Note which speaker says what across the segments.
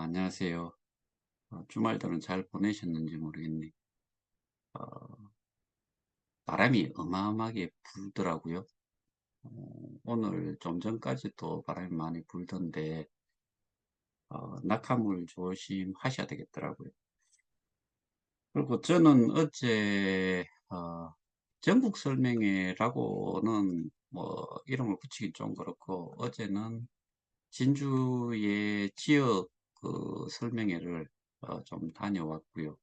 Speaker 1: 안녕하세요. 주말들은 잘 보내셨는지 모르겠네. 어, 바람이 어마어마하게 불더라고요. 어, 오늘 좀 전까지도 바람이 많이 불던데, 낙하물 조심하셔야 되겠더라고요. 그리고 저는 어제, 전국 설명회라고는 뭐, 이름을 붙이긴 좀 그렇고, 어제는 진주의 지역 그 설명회를 좀 다녀왔고요.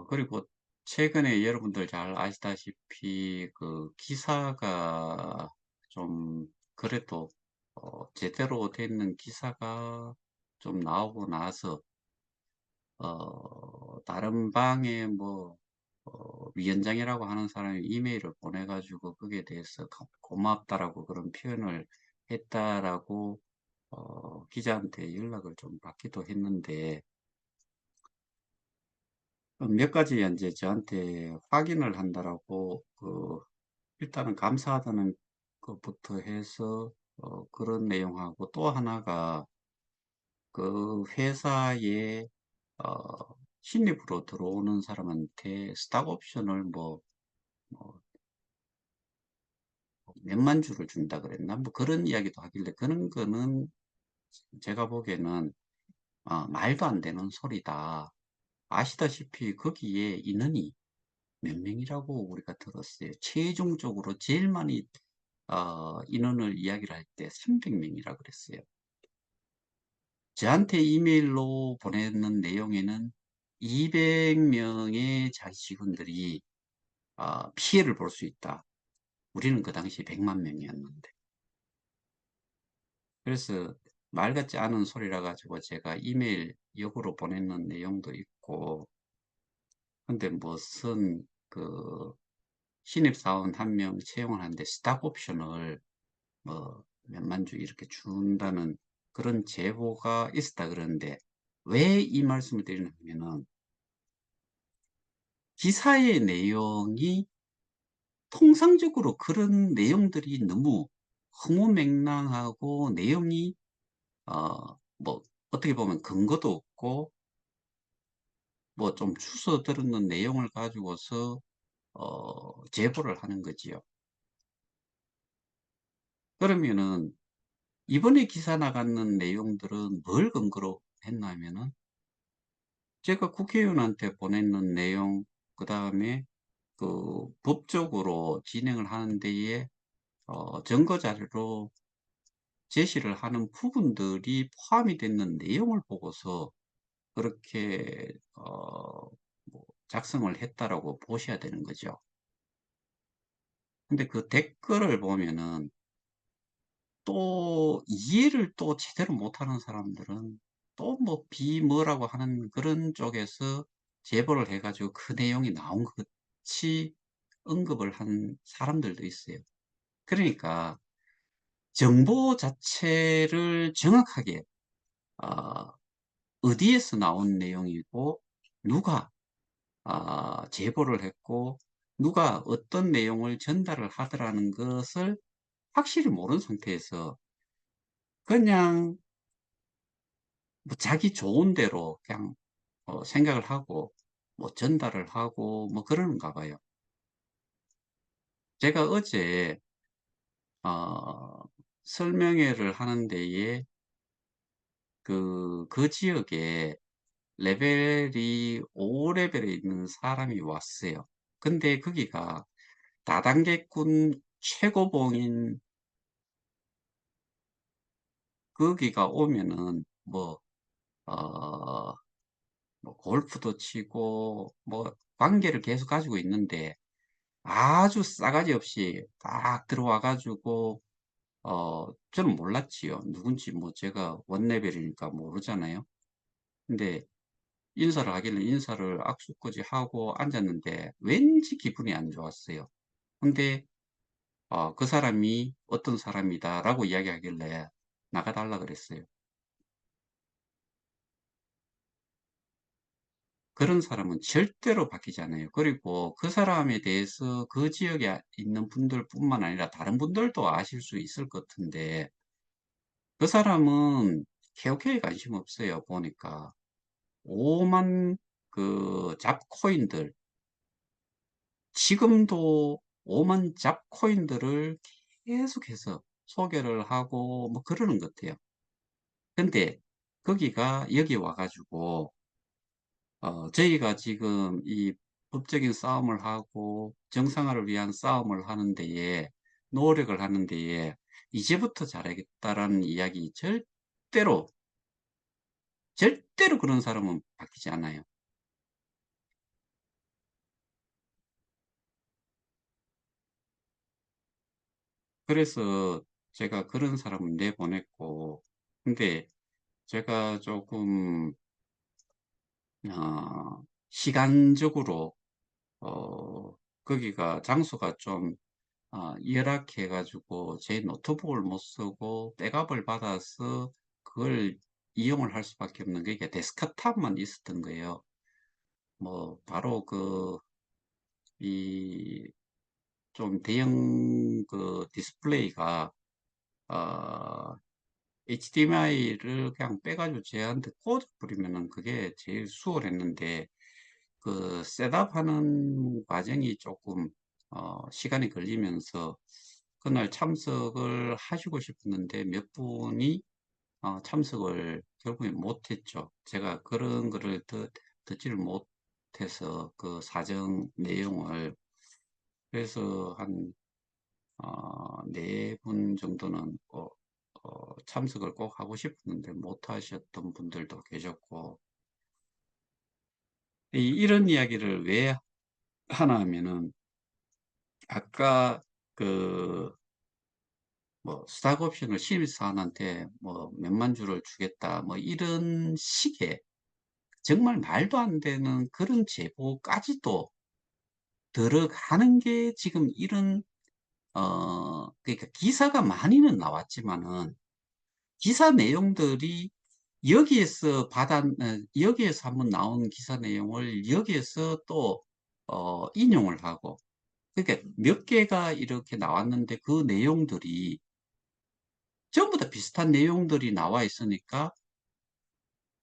Speaker 1: 그리고 최근에 여러분들 잘 아시다시피 그 기사가 좀 그래도 제대로 되는 기사가 좀 나오고 나서 다른 방에 뭐 위원장이라고 하는 사람이 이메일을 보내가지고 거기에 대해서 고맙다라고 그런 표현을 했다라고 기자한테 연락을 좀 받기도 했는데 몇 가지 이제 저한테 확인을 한다라고 일단은 감사하다는 것부터 해서 그런 내용하고 또 하나가 그 회사에 어, 신입으로 들어오는 사람한테 스탁 옵션을 뭐 몇만 주를 준다 그랬나? 뭐 그런 이야기도 하길래 그런 거는 제가 보기에는 말도 안 되는 소리다. 아시다시피 거기에 인원이 몇 명이라고 우리가 들었어요. 최종적으로 제일 많이 인원을 이야기를 할 때 300명이라 그랬어요. 저한테 이메일로 보내는 내용에는 200명의 자기 직원들이 피해를 볼 수 있다. 우리는 그 당시 100만 명이었는데. 그래서 말 같지 않은 소리라 가지고 제가 이메일 역으로 보내는 내용도 있고, 근데 무슨 신입사원 한 명 채용을 하는데 스탁 옵션을 몇만 주 이렇게 준다는 그런 제보가 있었다 그러는데 왜 이 말씀을 드리냐면은 기사의 내용이 통상적으로 그런 내용들이 너무 허무맹랑하고 내용이 뭐 어떻게 보면 근거도 없고 뭐 좀 추서 들었는 내용을 가지고서 제보를 하는 거지요. 그러면은 이번에 기사 나가는 내용들은 뭘 근거로 했냐면은 제가 국회의원한테 보냈는 내용, 그 다음에 법적으로 진행을 하는 데에 증거 자료로 제시를 하는 부분들이 포함이 되는 내용을 보고서 그렇게 뭐 작성을 했다라고 보셔야 되는 거죠. 근데 그 댓글을 보면은 또 이해를 또 제대로 못하는 사람들은 또 뭐 비뭐라고 하는 그런 쪽에서 제보를 해가지고 그 내용이 나온 것 같이 언급을 한 사람들도 있어요. 그러니까 정보 자체를 정확하게 어, 어디에서 나온 내용이고 누가 제보를 했고 누가 어떤 내용을 전달을 하더라는 것을 확실히 모르는 상태에서 그냥 뭐 자기 좋은 대로 그냥 생각을 하고 뭐 전달을 하고 뭐 그러는가 봐요. 제가 어제 설명회를 하는 데에 그 지역에 레벨이 5레벨에 있는 사람이 왔어요. 근데 거기가 다단계군 최고봉인 거기가 오면은 어, 뭐 골프도 치고 뭐 관계를 계속 가지고 있는데 아주 싸가지 없이 딱 들어와 가지고 저는 몰랐지요. 누군지 뭐 제가 원레벨이니까 모르잖아요. 근데 인사를 하길래 인사를 악수까지 하고 앉았는데 왠지 기분이 안 좋았어요. 근데 그 사람이 어떤 사람이다라고 이야기하길래 나가달라 그랬어요. 그런 사람은 절대로 바뀌지 않아요. 그리고 그 사람에 대해서 그 지역에 있는 분들뿐만 아니라 다른 분들도 아실 수 있을 것 같은데 그 사람은 KOK에 관심 없어요. 보니까 오만 그 잡코인들, 지금도 오만 잡코인들을 계속해서 소개를 하고 뭐 그러는 것 같아요. 근데 거기가 여기 와가지고 저희가 지금 이 법적인 싸움을 하고 정상화를 위한 싸움을 하는 데에 노력을 하는 데에 이제부터 잘하겠다라는 이야기 절대로 그런 사람은 바뀌지 않아요. 그래서 제가 그런 사람을 내보냈고, 근데 제가 조금 시간적으로 거기가 장소가 좀 열악해가지고 제 노트북을 못 쓰고 백업을 받아서 그걸 이용을 할 수밖에 없는 게 이게 데스크탑만 있었던 거예요. 뭐 바로 이 좀 대형 디스플레이가 HDMI를 그냥 빼가지고 쟤한테 꽂아 버리면은 그게 제일 수월했는데 셋업하는 과정이 조금 시간이 걸리면서 그날 참석을 하시고 싶었는데 몇 분이 참석을 결국에 못했죠. 제가 그런 거를 듣지를 못해서 그 사정 내용을. 그래서 한 네 분 정도는 참석을 꼭 하고 싶었는데 못 하셨던 분들도 계셨고, 이런 이야기를 왜 하나 하면은 아까 그 뭐 스탁 옵션을 신입사원한테 뭐 몇만 주를 주겠다 뭐 이런 식의 정말 말도 안 되는 그런 제보까지도 들어가는 게 지금 이런 그러니까 기사가 많이는 나왔지만은 기사 내용들이 여기에서 한번 나온 기사 내용을 여기에서 또 인용을 하고, 그러니까 몇 개가 이렇게 나왔는데 그 내용들이 전부 다 비슷한 내용들이 나와 있으니까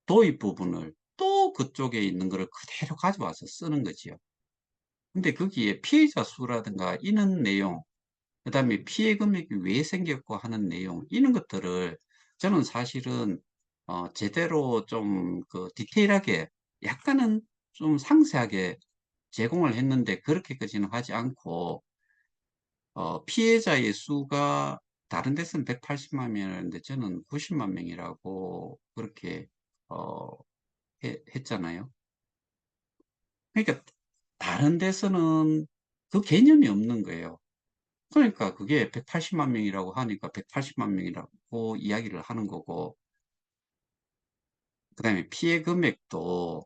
Speaker 1: 도입 부분을 또 그쪽에 있는 거를 그대로 가져와서 쓰는 거지요. 근데 거기에 피해자 수라든가 이런 내용, 그다음에 피해 금액이 왜 생겼고 하는 내용, 이런 것들을 저는 사실은 제대로 좀 디테일하게 약간은 좀 상세하게 제공을 했는데 그렇게까지는 하지 않고 피해자의 수가 다른 데서는 180만 명이었는데 저는 90만 명이라고 그렇게 어, 했잖아요. 그러니까 다른 데서는 그 개념이 없는 거예요. 그러니까 그게 180만 명이라고 하니까 180만 명이라고 이야기를 하는 거고, 그다음에 피해 금액도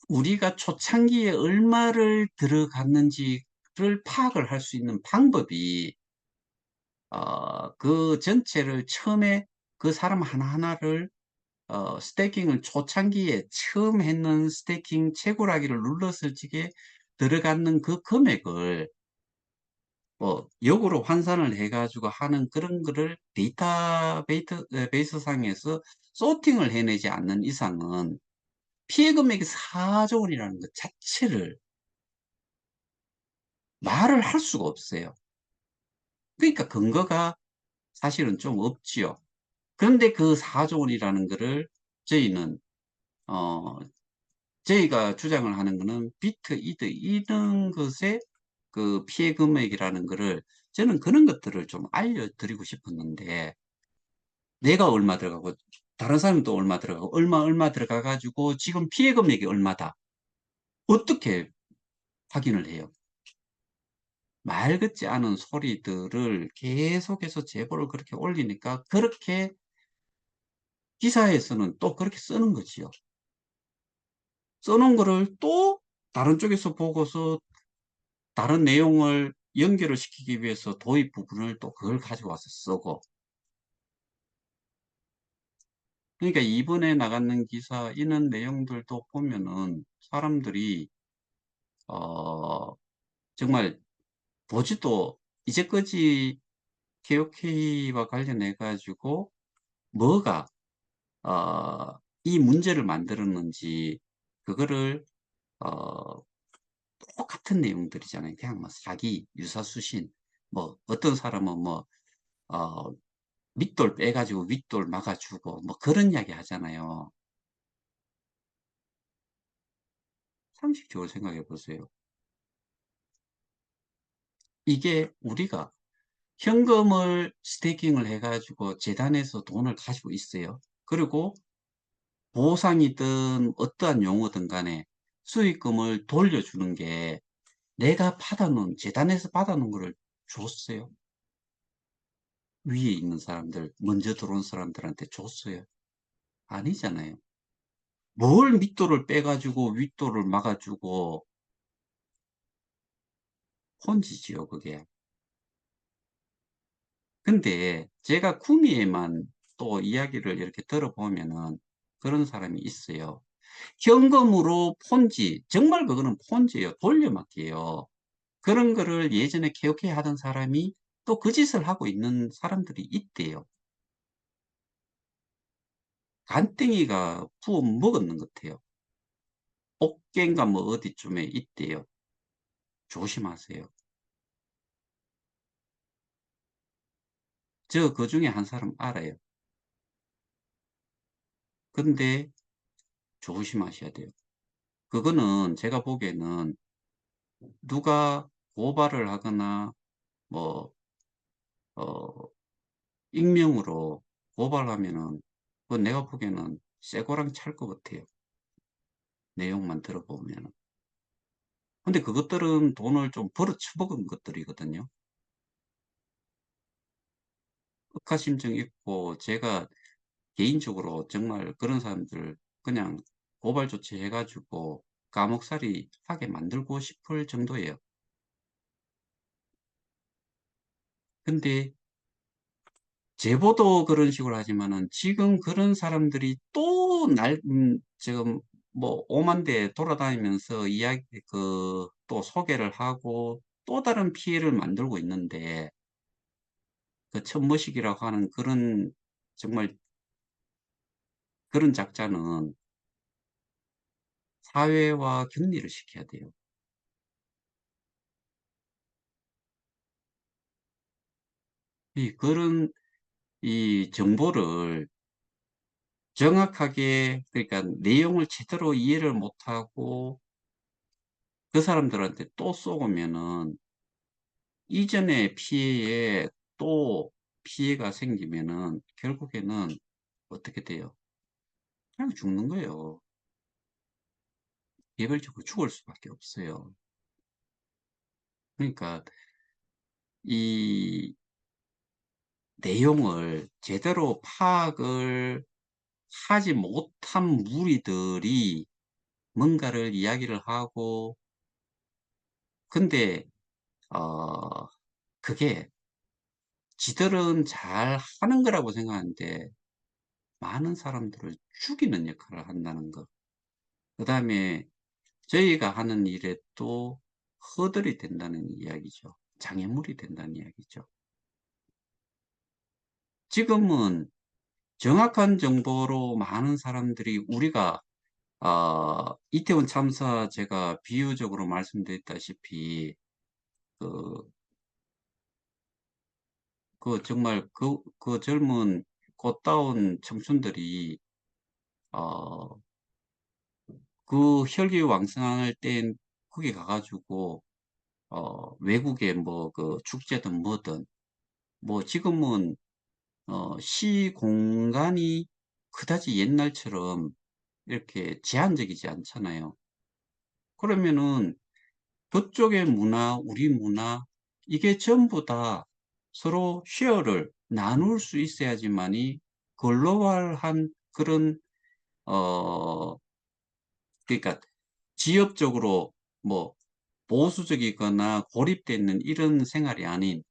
Speaker 1: 우리가 초창기에 얼마를 들어갔는지를 파악을 할 수 있는 방법이 그 전체를 처음에 그 사람 하나하나를 스테이킹을 초창기에 처음 했는 스테이킹 최고라기를 눌렀을 적에 들어가는 그 금액을 뭐 역으로 환산을 해가지고 하는 그런 거를 데이터베이스 상에서 소팅을 해내지 않는 이상은 피해 금액이 4조 원이라는 것 자체를 말을 할 수가 없어요. 그러니까 근거가 사실은 좀 없지요. 그런데 그 4조 원이라는 거를 저희는 어, 저희가 주장을 하는 거는 비트, 이드 이런 것의 그 피해 금액이라는 거를 저는 그런 것들을 좀 알려드리고 싶었는데 내가 얼마 들어가고 다른 사람이 또 얼마 들어가고 얼마 들어가 가지고 지금 피해 금액이 얼마다. 어떻게 확인을 해요? 말 같지 않은 소리들을 계속해서 제보를 그렇게 올리니까 그렇게 기사에서는 또 그렇게 쓰는 거지요. 써놓은 거를 또 다른 쪽에서 보고서 다른 내용을 연결을 시키기 위해서 도입 부분을 또 그걸 가져와서 쓰고. 그러니까 이번에 나가는 기사 이런 내용들도 보면은 사람들이 어 정말 보지도 이제까지 KOK와 관련해 가지고 뭐가 이 문제를 만들었는지, 그거를 어 똑같은 내용들이잖아요. 그냥 뭐 사기, 유사수신, 뭐 어떤 사람은 뭐 어 밑돌 빼 가지고 윗돌 막아 주고 뭐 그런 이야기 하잖아요. 상식적으로 생각해 보세요. 이게 우리가 현금을 스테이킹을 해 가지고 재단에서 돈을 가지고 있어요. 그리고 보상이든 어떠한 용어든 간에 수익금을 돌려주는 게, 내가 받아 놓은 재단에서 받아 놓은 거를 줬어요? 위에 있는 사람들, 먼저 들어온 사람들한테 줬어요? 아니잖아요. 뭘 밑돌을 빼 가지고 윗돌을 막아 주고, 폰지지요 그게. 근데 제가 구미에만 또 이야기를 이렇게 들어보면은 그런 사람이 있어요. 현금으로 폰지, 정말 그거는 폰지예요. 돌려막기예요. 그런 거를 예전에 케어케 하던 사람이 또 그 짓을 하고 있는 사람들이 있대요. 간땡이가 부어 먹었는 것 같아요. 옥계인가 뭐 어디쯤에 있대요. 조심하세요. 저 그중에 한 사람 알아요. 근데 조심하셔야 돼요. 그거는 제가 보기에는 누가 고발을 하거나 뭐 어 익명으로 고발하면은, 그건 내가 보기에는 쇠고랑 찰 것 같아요, 내용만 들어보면은. 근데 그것들은 돈을 좀 벌어 처먹은 것들이거든요. 억하심정 있고, 제가 개인적으로 정말 그런 사람들 그냥 고발 조치해 가지고 감옥살이 하게 만들고 싶을 정도예요. 근데 제보도 그런 식으로 하지만은 지금 그런 사람들이 또 지금 뭐 오만 대 돌아다니면서 이야기 또 소개를 하고 또 다른 피해를 만들고 있는데, 그 천머식이라고 하는 그런, 정말 그런 작자는 사회화 격리를 시켜야 돼요. 그런 이 정보를 정확하게, 그러니까 내용을 제대로 이해를 못하고 그 사람들한테 또 쏘으면은 이전의 피해에 또 피해가 생기면은 결국에는 어떻게 돼요? 그냥 죽는 거예요. 개별적으로 죽을 수밖에 없어요. 그러니까 이 내용을 제대로 파악을 하지 못한 무리들이 뭔가를 이야기를 하고, 근데 어 그게 지들은 잘하는 거라고 생각하는데 많은 사람들을 죽이는 역할을 한다는 거. 그다음에 저희가 하는 일에 또 허들이 된다는 이야기죠. 장애물이 된다는 이야기죠. 지금은 정확한 정보로 많은 사람들이, 우리가 이태원 참사 제가 비유적으로 말씀드렸다시피 그 정말 그 젊은 꽃다운 청춘들이 어 그 혈기왕성할 땐 거기 가 가지고 외국의 뭐 그 축제든 뭐든, 뭐 지금은 시 공간이 그다지 옛날처럼 이렇게 제한적이지 않잖아요. 그러면은 그쪽의 문화, 우리 문화, 이게 전부 다 서로 쉐어를 나눌 수 있어야지만이 글로벌한 그런 어 그러니까 지역적으로 뭐 보수적이거나 고립되어 있는 이런 생활이 아닌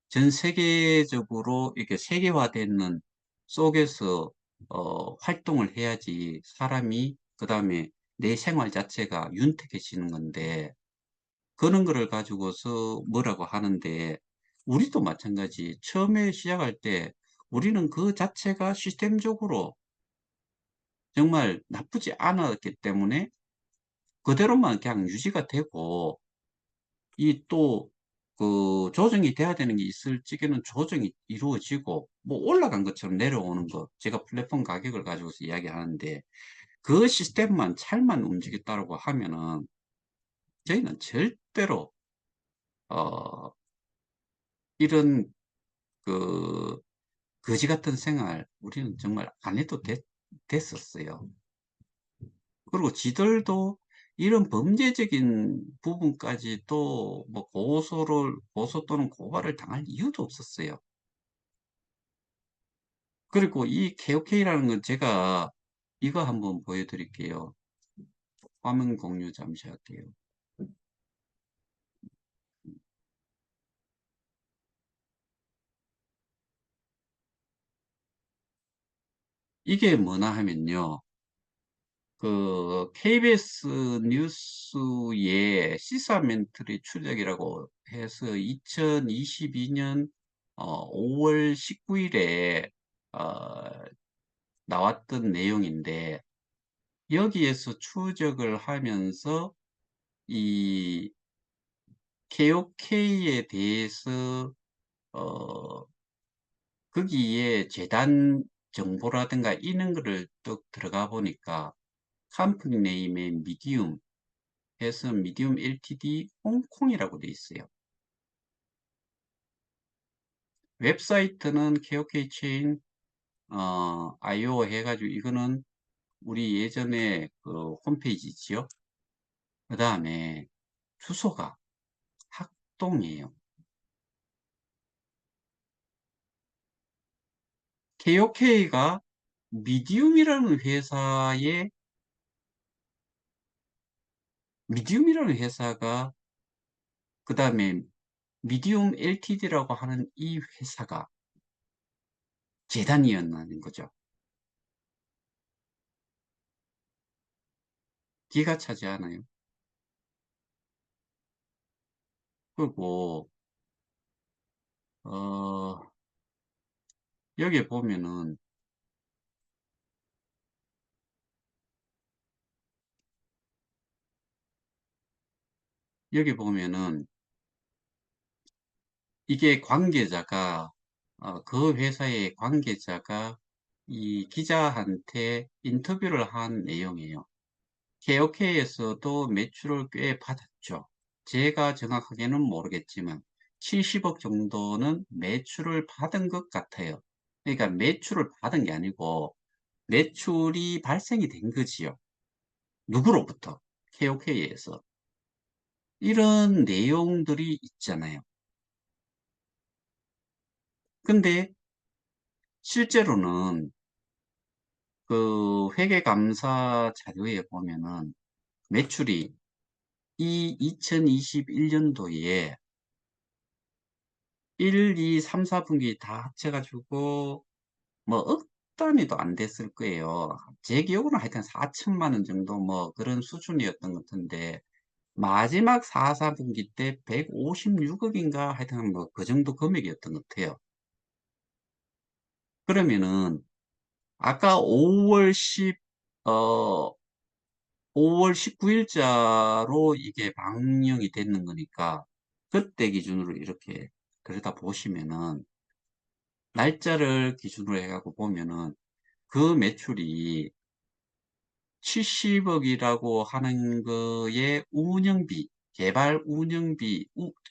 Speaker 1: 전 세계적으로 이렇게 세계화되는 속에서 활동을 해야지 사람이, 그다음에 내 생활 자체가 윤택해지는 건데, 그런 거를 가지고서 뭐라고 하는데, 우리도 마찬가지 처음에 시작할 때 우리는 그 자체가 시스템적으로 정말 나쁘지 않았기 때문에 그대로만 그냥 유지가 되고, 이 또 조정이 돼야 되는 게 있을 적에는 조정이 이루어지고, 뭐 올라간 것처럼 내려오는 거, 제가 플랫폼 가격을 가지고서 이야기하는데, 그 시스템만 잘만 움직였다고 하면은 저희는 절대로 어 이런 그 거지 같은 생활 우리는 정말 안 해도 됐었어요. 그리고 지들도 이런 범죄적인 부분까지도 뭐 고소 또는 고발을 당할 이유도 없었어요. 그리고 이 KOK라는 건 제가 이거 한번 보여드릴게요. 화면 공유 잠시 할게요. 이게 뭐나 하면요. KBS 뉴스의 시사멘터리 추적이라고 해서 2022년 5월 19일에 나왔던 내용인데, 여기에서 추적을 하면서 이 KOK에 대해서 어, 거기에 재단 정보라든가 이런 거를 또 들어가 보니까 컴퍼니 네임의 미디움 해서 미디움 LTD 홍콩이라고 돼 있어요. 웹사이트는 KOK 체인 IO 해가지고 이거는 우리 예전에 그 홈페이지지요. 그 다음에 주소가 학동이에요. KOK가 미디움이라는 회사의 미디움이라는 회사가 그 다음에 미디움 LTD라고 하는 이 회사가 재단이었다는 거죠. 기가 차지 않아요. 그리고 어, 여기 보면은 여기 보면은 이게 관계자가 그 회사의 관계자가 이 기자한테 인터뷰를 한 내용이에요. KOK에서도 매출을 꽤 받았죠. 제가 정확하게는 모르겠지만 70억 정도는 매출을 받은 것 같아요. 그러니까 매출을 받은 게 아니고 매출이 발생이 된 거지요. 누구로부터? KOK에서. 이런 내용들이 있잖아요. 근데 실제로는 회계감사 자료에 보면은 매출이 이 2021년도에 1, 2, 3, 4분기 다 합쳐가지고 뭐 억 단위도 안 됐을 거예요. 제 기억으로는 하여튼 4천만 원 정도 뭐 그런 수준이었던 것 같은데, 마지막 4, 4분기 때 156억인가 하여튼 뭐 그 정도 금액이었던 것 같아요. 그러면은 아까 10, 5월 19일자로 이게 방영이 됐는 거니까 그때 기준으로 이렇게 그러다 보시면은 날짜를 기준으로 해갖고 보면은 그 매출이 70억이라고 하는 거에 운영비, 개발 운영비,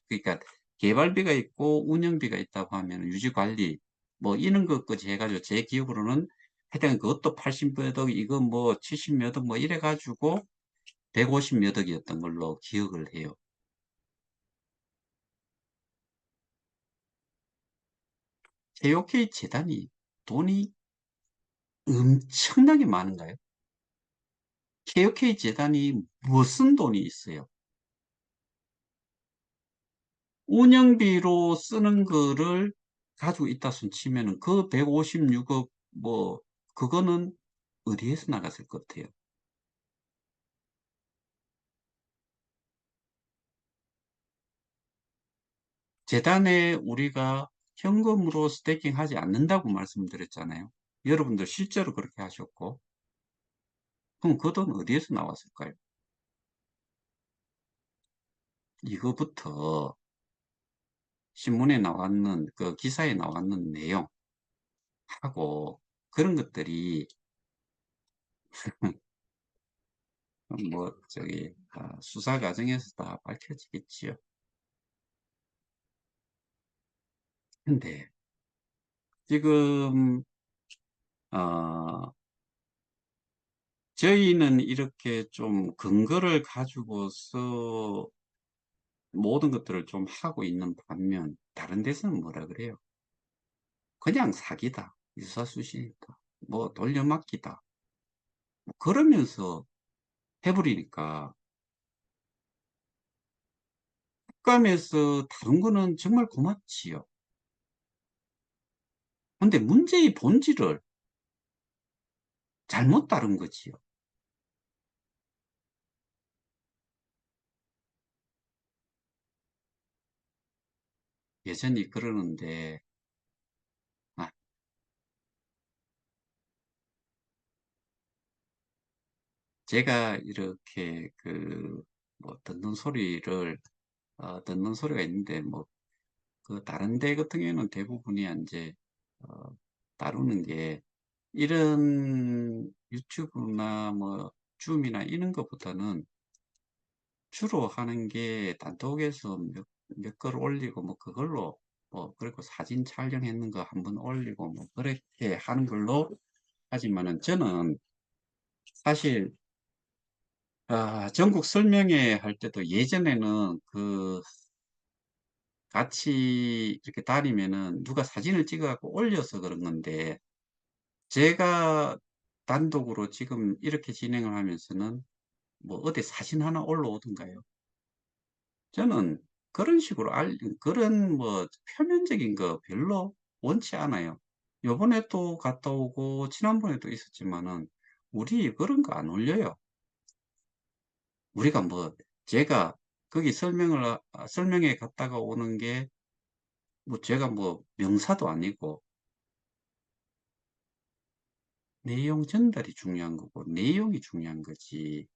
Speaker 1: 그러니까 개발비가 있고 운영비가 있다고 하면 유지관리 뭐 이런 것까지 해가지고 제 기억으로는 하여튼 그것도 80몇 억, 이거 뭐 70몇 억 뭐 이래가지고 150 몇 억이었던 걸로 기억을 해요. KOK 재단이 돈이 엄청나게 많은가요? KOK 재단이 무슨 돈이 있어요? 운영비로 쓰는 거를 가지고 있다 손 치면은 그 156억 뭐 그거는 어디에서 나갔을 것 같아요? 재단에 우리가 현금으로 스태킹 하지 않는다고 말씀드렸잖아요. 여러분들 실제로 그렇게 하셨고, 그럼 그 돈 어디에서 나왔을까요? 이거부터 신문에 나왔는 그 기사에 나왔는 내용하고 그런 것들이 뭐 저기 수사 과정에서 다 밝혀지겠지요. 근데 지금 어, 저희는 이렇게 좀 근거를 가지고서 모든 것들을 좀 하고 있는 반면 다른 데서는 뭐라 그래요? 그냥 사기다. 유사수시니까. 뭐 돌려막기다. 뭐 그러면서 해버리니까 국감에서 다룬 거는 정말 고맙지요. 근데 문제의 본질을 잘못 다룬 거지요. 여전히 그러는데 아, 제가 이렇게 그 뭐 듣는 소리가 있는데 뭐 그 다른 데 같은 경우에는 대부분이 이제 어, 다루는 게 이런 유튜브나 뭐 줌이나 이런 것보다는 주로 하는 게 단톡에서 몇 걸 올리고 뭐 그걸로 뭐 그리고 사진 촬영했는 거 한번 올리고 뭐 그렇게 하는 걸로 하지만은 저는 사실 전국 설명회 할 때도 예전에는 그 같이 이렇게 다니면은 누가 사진을 찍어 갖고 올려서 그런 건데 제가 단독으로 지금 이렇게 진행을 하면서는 뭐 어디 사진 하나 올라오던가요? 저는 그런 식으로 그런 뭐 표면적인 거 별로 원치 않아요. 요번에 또 갔다 오고 지난번에도 있었지만은 우리 그런 거 안 올려요. 우리가 뭐 제가 거기 설명회 갔다가 오는 게 뭐 제가 뭐 명사도 아니고 내용 전달이 중요한 거고 내용이 중요한 거지.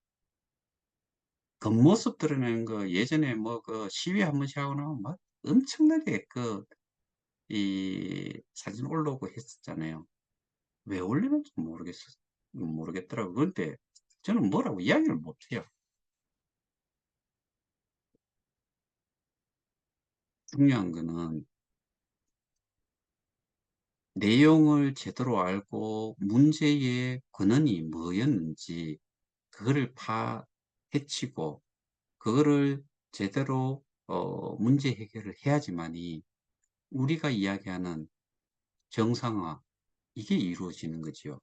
Speaker 1: 겉모습 드러내는 거 예전에 뭐 그 시위 한 번씩 하고 나면 막 엄청나게 그 이 사진 올라오고 했었잖아요. 왜 올리는지 모르겠더라고요. 그런데 저는 뭐라고 이야기를 못해요. 중요한 거는 내용을 제대로 알고 문제의 근원이 뭐였는지 그거를 파헤치고 그거를 제대로 문제 해결을 해야지만이 우리가 이야기하는 정상화 이게 이루어지는 거지요.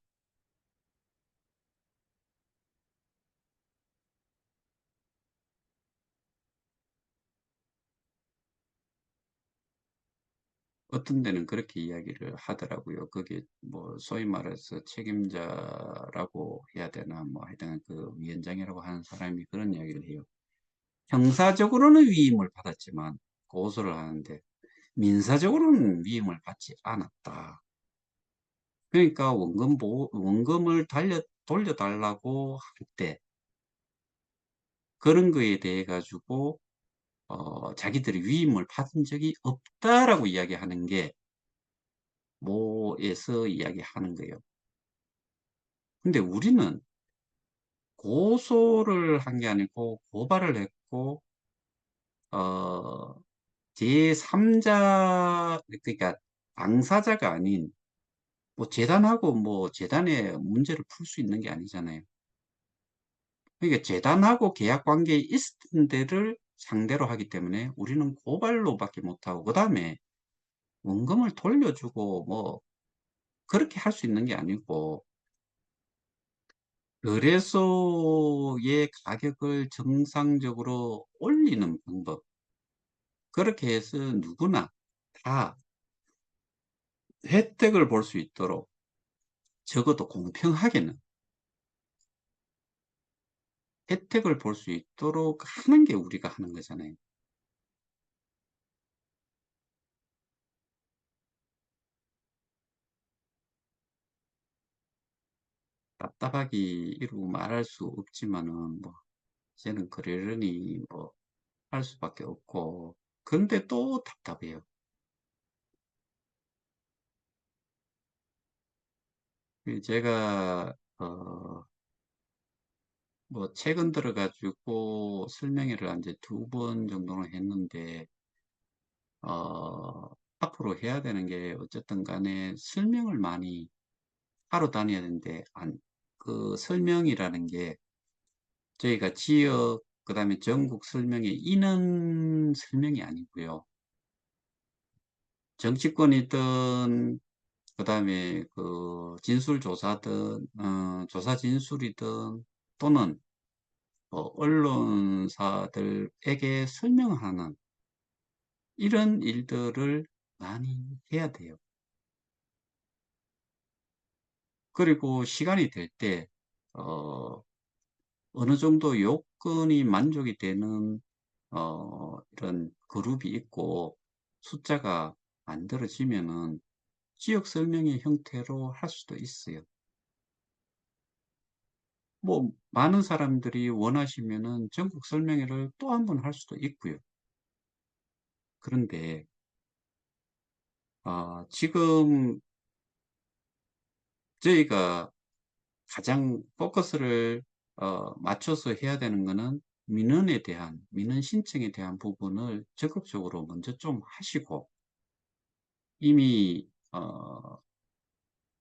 Speaker 1: 어떤 데는 그렇게 이야기를 하더라고요. 그게 뭐 소위 말해서 책임자라고 해야 되나 뭐 하여튼 그 위원장이라고 하는 사람이 그런 이야기를 해요. 형사적으로는 위임을 받았지만 고소를 하는데 민사적으로는 위임을 받지 않았다. 그러니까 원금을 돌려달라고 할 때 그런 거에 대해 가지고 자기들이 위임을 받은 적이 없다라고 이야기하는 게 모에서 이야기하는 거예요. 근데 우리는 고소를 한 게 아니고 고발을 했고 어, 제3자 그러니까 당사자가 아닌 뭐 재단하고 뭐 재단의 문제를 풀 수 있는 게 아니잖아요. 그러니까 재단하고 계약 관계에 있었던 데를 상대로 하기 때문에 우리는 고발로밖에 못하고 그다음에 원금을 돌려주고 뭐 그렇게 할 수 있는 게 아니고 거래소의 가격을 정상적으로 올리는 방법. 그렇게 해서 누구나 다 혜택을 볼 수 있도록 적어도 공평하게는 혜택을 볼 수 있도록 하는 게 우리가 하는 거잖아요. 답답하기 이루고 말할 수 없지만은 뭐 이제는 그러려니 뭐 할 수밖에 없고 근데 또 답답해요. 제가 뭐 최근 들어 가지고 설명회를 한 이제 2번 정도는 했는데 어 앞으로 해야 되는 게 어쨌든 간에 설명을 많이 하러 다녀야 되는데 그 설명이라는 게 저희가 지역 그다음에 전국 설명회 인원 설명이 아니고요. 정치권이든 그다음에 그 진술조사든 조사 진술이든 또는 언론사들에게 설명하는 이런 일들을 많이 해야 돼요. 그리고 시간이 될 때 어 어느 정도 요건이 만족이 되는 이런 그룹이 있고 숫자가 만들어지면은 지역 설명회 형태로 할 수도 있어요. 뭐 많은 사람들이 원하시면은 전국 설명회를 또 한 번 할 수도 있고요. 그런데 지금 저희가 가장 포커스를 맞춰서 해야 되는 거는 민원 신청에 대한 부분을 적극적으로 먼저 좀 하시고 이미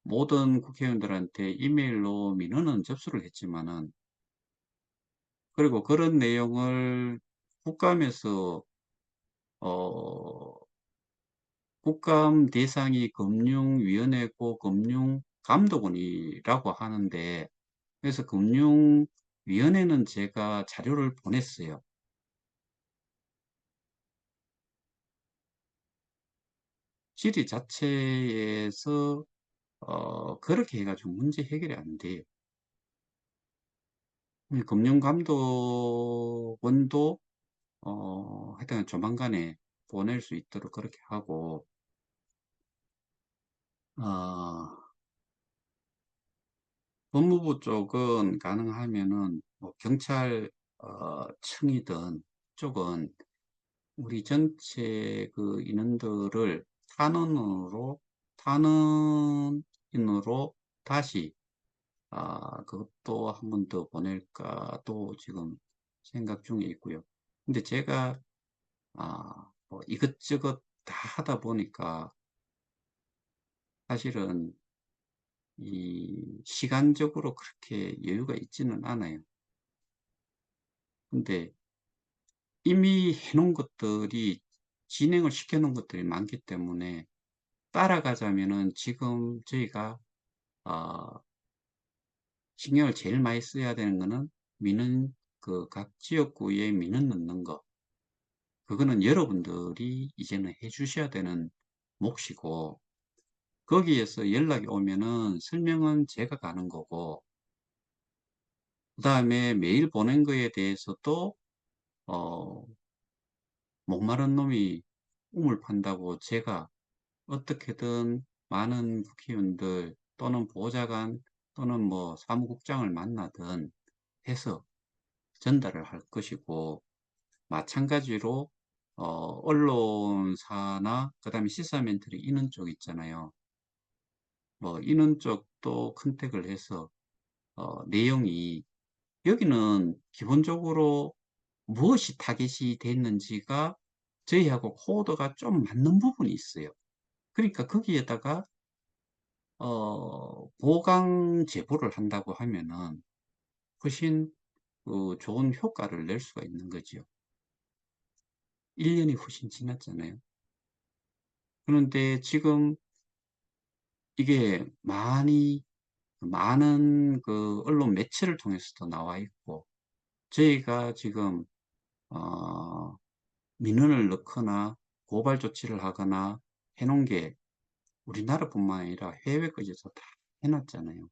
Speaker 1: 모든 국회의원들한테 이메일로 민원은 접수를 했지만은 그리고 그런 내용을 국감에서 어 국감 대상이 금융위원회고 금융감독원이라고 하는데 그래서 금융위원회는 제가 자료를 보냈어요. 질의 자체에서 그렇게 해 가지고 문제 해결이 안 돼요. 금융감독원도 하여튼 조만간에 보낼 수 있도록 그렇게 하고 어 법무부 쪽은 가능하면은 뭐 경찰 청이든 쪽은 우리 전체 그 인원들을 탄원인으로 다시 그것도 한 번 더 보낼까 또 지금 생각 중에 있고요. 근데 제가 뭐 이것저것 다 하다 보니까 사실은 이 시간적으로 그렇게 여유가 있지는 않아요. 근데 이미 해 놓은 것들이 진행을 시켜 놓은 것들이 많기 때문에 따라가자면은 지금 저희가 어 신경을 제일 많이 써야 되는 거는 민원 각 지역구에 민원 넣는 거. 그거는 여러분들이 이제는 해 주셔야 되는 몫이고 거기에서 연락이 오면은 설명은 제가 가는 거고 그다음에 메일 보낸 거에 대해서도 어 목마른 놈이 우물 판다고 제가 어떻게든 많은 국회의원들 또는 보좌관 또는 뭐 사무국장을 만나든 해서 전달을 할 것이고 마찬가지로 언론사나 그다음에 시사멘터리 이런 쪽 있잖아요. 뭐 이런 쪽도 컨택을 해서 내용이 여기는 기본적으로 무엇이 타겟이 됐는지가 저희하고 코드가 좀 맞는 부분이 있어요. 그러니까 거기에다가 보강 제보를 한다고 하면은 훨씬 좋은 효과를 낼 수가 있는 거죠. 1 년이 훨씬 지났잖아요. 그런데 지금 이게 많은 그 언론 매체를 통해서도 나와 있고 저희가 지금 어 민원을 넣거나 고발 조치를 하거나 해 놓은 게 우리나라뿐만 아니라 해외까지도 다 해 놨잖아요.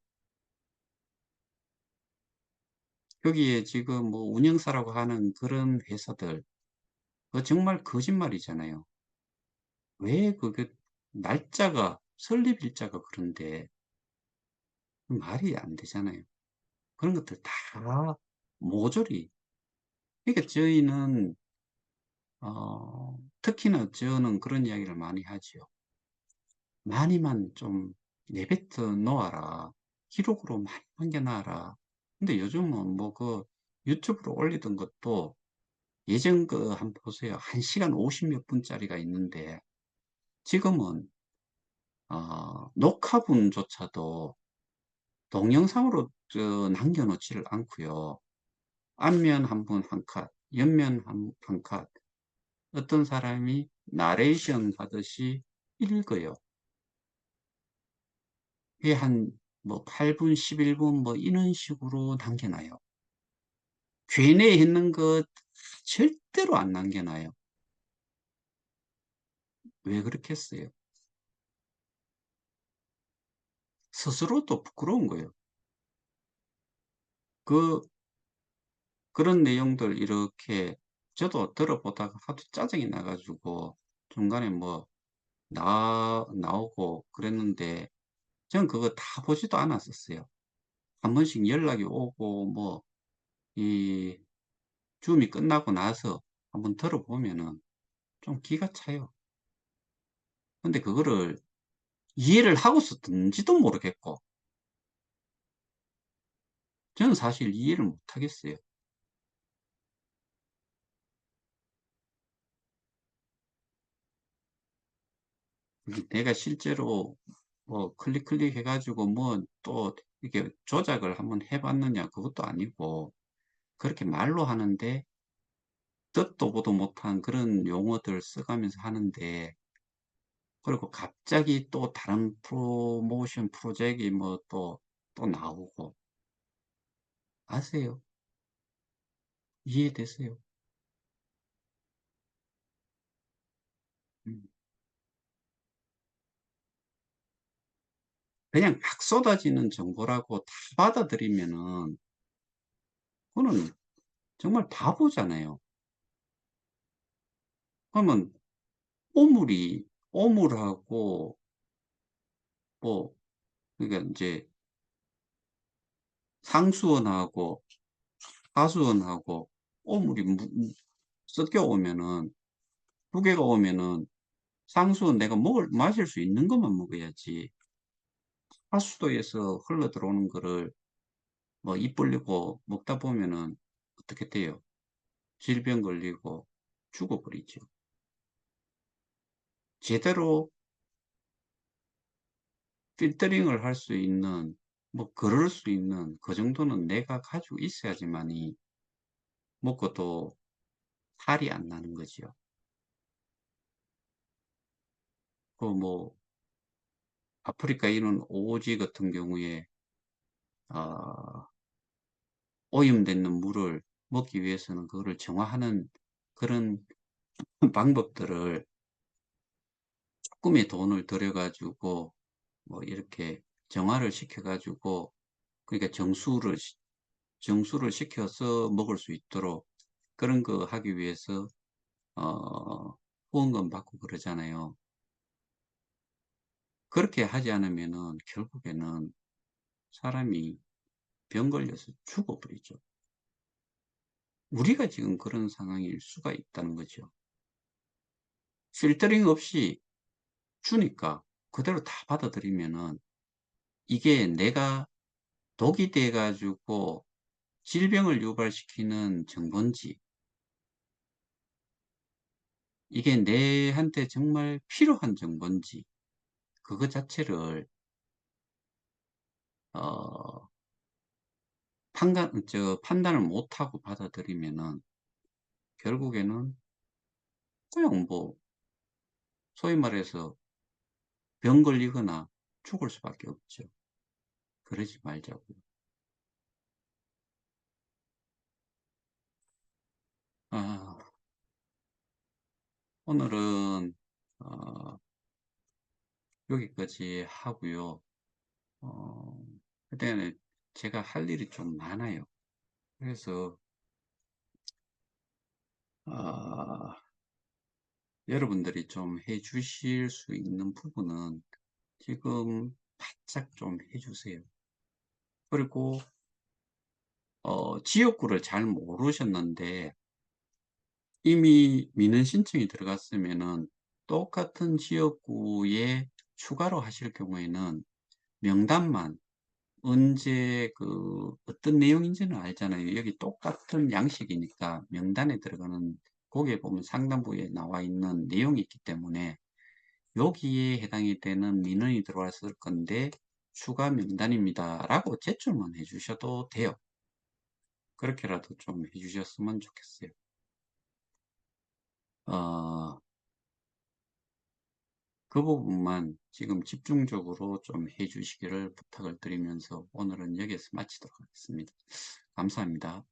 Speaker 1: 여기에 지금 뭐 운영사라고 하는 그런 회사들 그거 정말 거짓말이잖아요. 왜 그게 날짜가 설립 일자가 그런데 말이 안 되잖아요. 그런 것들 다 모조리. 그러니까 저희는 특히나 저는 그런 이야기를 많이 하지요. "많이만 좀 내뱉어 놓아라. 기록으로 많이 남겨 놔라." 근데 요즘은 뭐 유튜브로 올리던 것도 예전 한번 보세요. 1 시간 50몇 분짜리가 있는데 지금은 녹화분조차도 동영상으로 남겨 놓지를 않고요. 앞면 한 분 한 컷, 옆면 한 컷, 어떤 사람이 나레이션 하듯이 읽어요. 그게 한 뭐 8 분, 11분 뭐 이런 식으로 남겨 놔요. 괜에 있는 것 절대로 안 남겨 놔요. 왜 그렇겠어요? 스스로도 부끄러운 거예요. 그 그런 내용들 이렇게 저도 들어보다가 하도 짜증이 나 가지고 중간에 뭐 나오고 그랬는데 저는 그거 다 보지도 않았었어요. 한 번씩 연락이 오고 뭐 이 줌이 끝나고 나서 한번 들어보면은 좀 기가 차요. 근데 그거를 이해를 하고서 듣는지도 모르겠고 저는 사실 이해를 못 하겠어요. 이게 내가 실제로 뭐 클릭 해 가지고 뭐 또 이렇게 조작을 한번 해 봤느냐 그것도 아니고 그렇게 말로 하는데 듣도 보도 못한 그런 용어들 써 가면서 하는데 그리고 갑자기 또 다른 프로모션 프로젝트이 뭐 또 나오고 아세요? 이해되세요? 음. 그냥 막 쏟아지는 정보라고 다 받아들이면은 그거는 정말 바보잖아요. 그러면 오물하고 뭐 그러니까 인제 상수원하고 하수원하고 오물이 섞여 오면은 두 개가 오면은 상수원 내가 마실 수 있는 것만 먹어야지 하수도에서 흘러들어오는 거를 뭐 입 벌리고 먹다 보면은 어떻게 돼요? 질병 걸리고 죽어버리죠. 제대로 필터링을 할 수 있는 뭐 그럴 수 있는 그 정도는 내가 가지고 있어야지만이 먹고도 살이 안 나는 거지요. 뭐 아프리카 이런 오지 같은 경우에 아 오염되는 물을 먹기 위해서는 그거를 정화하는 그런 방법들을 쪼끔의 돈을 들여 가지고 뭐 이렇게 정화를 시켜 가지고 그러니까 정수를 시켜서 먹을 수 있도록 그런 거 하기 위해서 후원금 받고 그러잖아요. 그렇게 하지 않으면은 결국에는 사람이 병 걸려서 죽어버리죠. 우리가 지금 그런 상황일 수가 있다는 거죠. 필터링 없이 주니까 그대로 다 받아들이면은 이게 내가 독이 돼 가지고 질병을 유발시키는 정보인지 이게 내한테 정말 필요한 정보인지 그거 자체를 어 판단을 못하고 받아들이면은 결국에는 그냥 뭐 소위 말해서 병 걸리거나 죽을 수밖에 없죠. 그러지 말자고요. 아 오늘은 어 여기까지 하고요. 어 그때는 제가 할 일이 좀 많아요. 그래서 아 여러분들이 좀 해 주실 수 있는 부분은 지금 바짝 좀 해 주세요. 그리고 지역구를 잘 모르셨는데 이미 민원 신청이 들어갔으면은 똑같은 지역구에 추가로 하실 경우에는 명단만 언제 어떤 내용인지는 알잖아요. 여기 똑같은 양식이니까 명단에 들어가는 거기에 보면 상단부에 나와 있는 내용이 있기 때문에 여기에 해당이 되는 민원이 들어왔을 건데 추가 명단입니다라고 제출만 해 주셔도 돼요. 그렇게라도 좀 해 주셨으면 좋겠어요. 어, 그 부분만 지금 집중적으로 좀 해 주시기를 부탁을 드리면서 오늘은 여기에서 마치도록 하겠습니다. 감사합니다.